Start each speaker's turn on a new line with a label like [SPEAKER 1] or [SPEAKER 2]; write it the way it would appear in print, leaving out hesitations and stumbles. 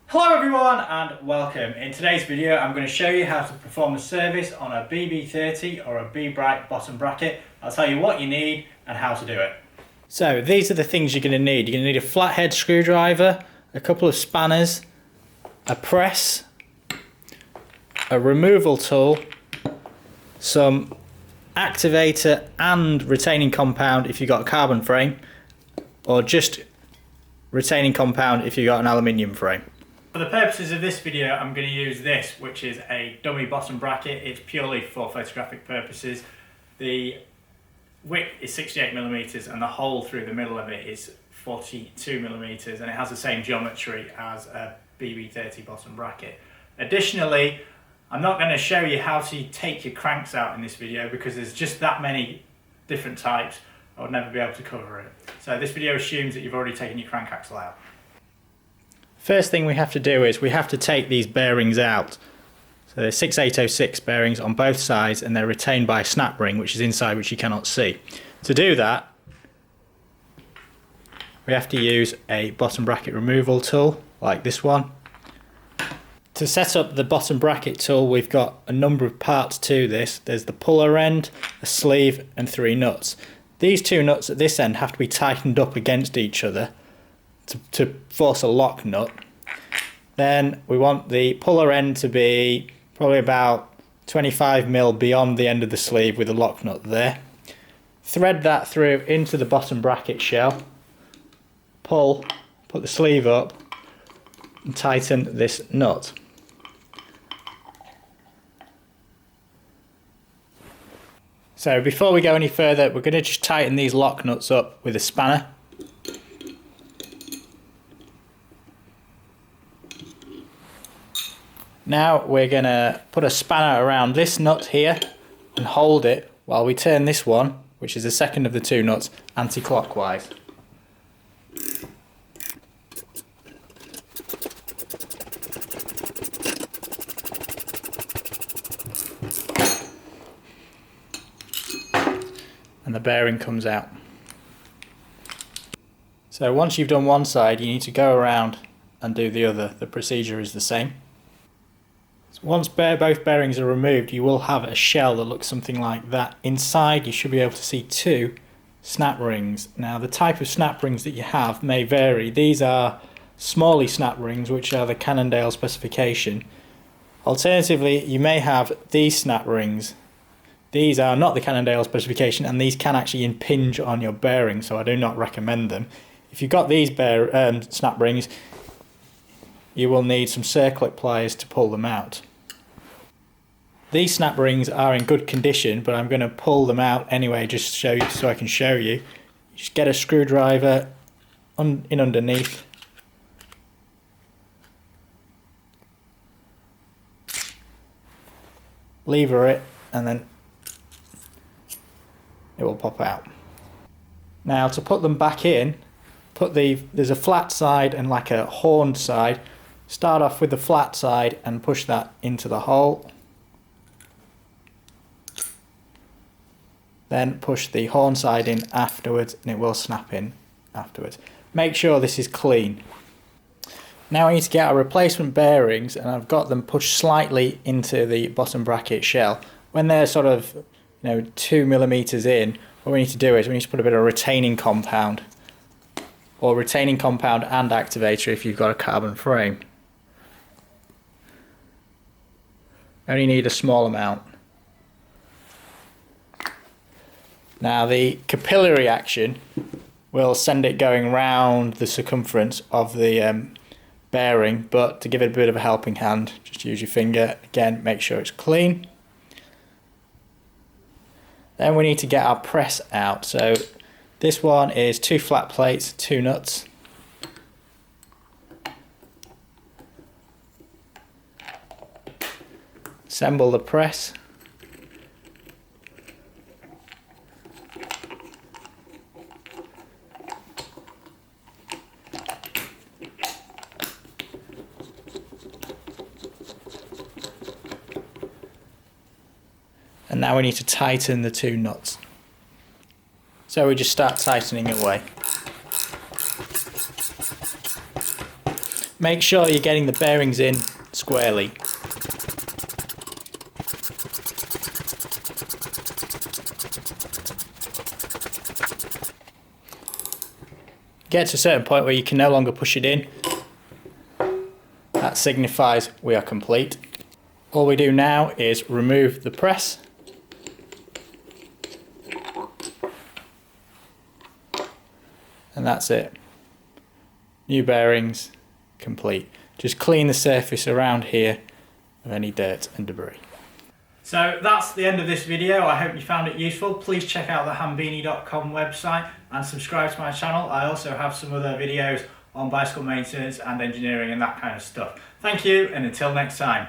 [SPEAKER 1] Hello everyone and welcome. In today's video I'm going to show you how to perform a service on a BB30 or a B-Bright bottom bracket. I'll tell you what you need and how to do it. So these are the things you're going to need. You're going to need a flathead screwdriver, a couple of spanners, a press, a removal tool, some activator and retaining compound if you've got a carbon frame, or just retaining compound if you've got an aluminium frame. For the purposes of this video, I'm going to use this, which is a dummy bottom bracket. It's purely for photographic purposes. The width is 68mm and the hole through the middle of it is 42mm, and it has the same geometry as a BB30 bottom bracket. Additionally, I'm not going to show you how to take your cranks out in this video because there's just that many different types. I would never be able to cover it. So this video assumes that you've already taken your crank axle out. First thing we have to do is we have to take these bearings out. So they're 6806 bearings on both sides and they're retained by a snap ring which is inside, which you cannot see. To do that, we have to use a bottom bracket removal tool like this one. To set up the bottom bracket tool, we've got a number of parts to this. There's the puller end, a sleeve and 3 nuts. These 2 nuts at this end have to be tightened up against each other to force a lock nut. Then we want the puller end to be probably about 25mm beyond the end of the sleeve with a lock nut there. Thread that through into the bottom bracket shell, pull, put the sleeve up and tighten this nut. So before we go any further, we're going to just tighten these lock nuts up with a spanner. Now we're going to put a spanner around this nut here and hold it while we turn this one, which is the second of the 2 nuts, anti-clockwise. And the bearing comes out. So once you've done one side, you need to go around and do the other. The procedure is the same. Once both bearings are removed, you will have a shell that looks something like that. Inside you should be able to see 2 snap rings. Now the type of snap rings that you have may vary. These are smally snap rings, which are the Cannondale specification. Alternatively, you may have these snap rings. These are not the Cannondale specification and these can actually impinge on your bearing, so I do not recommend them. If you've got these snap rings, you will need some circlip pliers to pull them out. These snap rings are in good condition, but I'm going to pull them out anyway just to show you, so I can show you. Just get a screwdriver in underneath. Lever it and then it will pop out. Now to put them back in, there's a flat side and like a horned side. Start off with the flat side and push that into the hole. Then push the horn side in afterwards and it will snap in afterwards. Make sure this is clean. Now I need to get our replacement bearings and I've got them pushed slightly into the bottom bracket shell. When they're sort of 2mm in, what we need to do is we need to put a bit of retaining compound, or retaining compound and activator if you've got a carbon frame. Only need a small amount. Now the capillary action will send it going round the circumference of the bearing, but to give it a bit of a helping hand, just use your finger. Again, make sure it's clean. Then we need to get our press out. So this one is 2 flat plates, 2 nuts. Assemble the press. And now we need to tighten the 2 nuts. So we just start tightening away. make sure you're getting the bearings in squarely. Get to a certain point where you can no longer push it in. That signifies we are complete. All we do now is remove the press. And that's it. New bearings, complete. Just clean the surface around here of any dirt and debris. So that's the end of this video. I hope you found it useful. Please check out the hambini.com website and subscribe to my channel. I also have some other videos on bicycle maintenance and engineering and that kind of stuff. Thank you, and until next time.